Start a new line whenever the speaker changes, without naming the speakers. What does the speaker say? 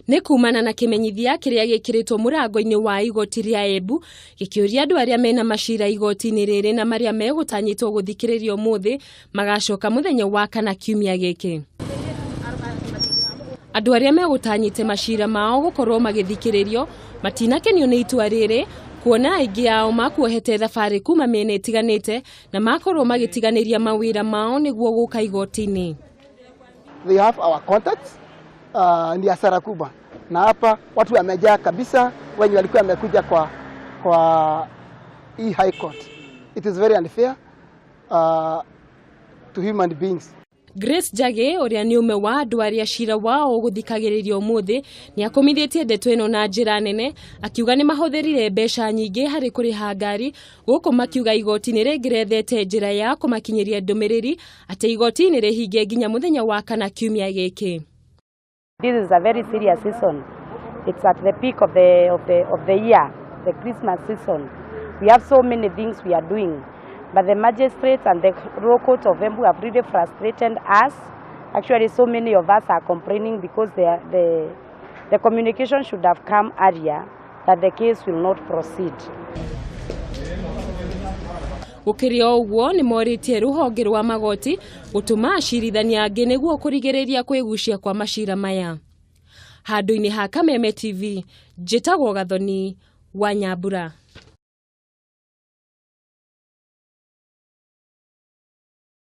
Ni kuumana na kimenyithia kiria gikiritwo murango-ini wa igoti ria Embu gikiuria andu aria mena Maciira igoti-ini riri na maria megutanyitwo guthikiririo umuthi magacoka muthenya wa kana kiumia giki. Andu aria megutanyite Maciira mao gukorwo magithikiririo matinakenio ni itua riri kuona aingi ao makuohete thabari kuma miena itiganite na makorwo magitiganiria mawira mao niguo guka igoti-ini.
They have our contacts. Ni hasara kubwa na hapa watu wamejaa kabisa wenye walikuwa wamekuja kwa hii high court. It is very unfair to human beings.
Grace Jage oria ni ume wa andu aria cira wao guthikagiririo umuthi ni akomithitie ndeto ino na njira nene akiuga ni mahuthirire mbeca nyingi hari kuriha ngari guku makiuga igoti ni ringirethete njira ya kumakinyiria ndumiriri ati igoti ni rihinge nginya muthenya wa kana kiumia giki.
This is a very serious season. It's at the peak of the year, the Christmas season. We have so many things we are doing, but the magistrates and the Royal Court of Embu have really frustrated us. Actually, so many of us are complaining because the communication should have come earlier that the case will not proceed.
Gukiria uguo ni moritie ruhonge rwa magoti gutuma acirithania angi niguo kurigiriria kwigucia kwa Maciira maya. Handu-ini ha Kameme TV, njitagwo Gathoni wa Nyambura.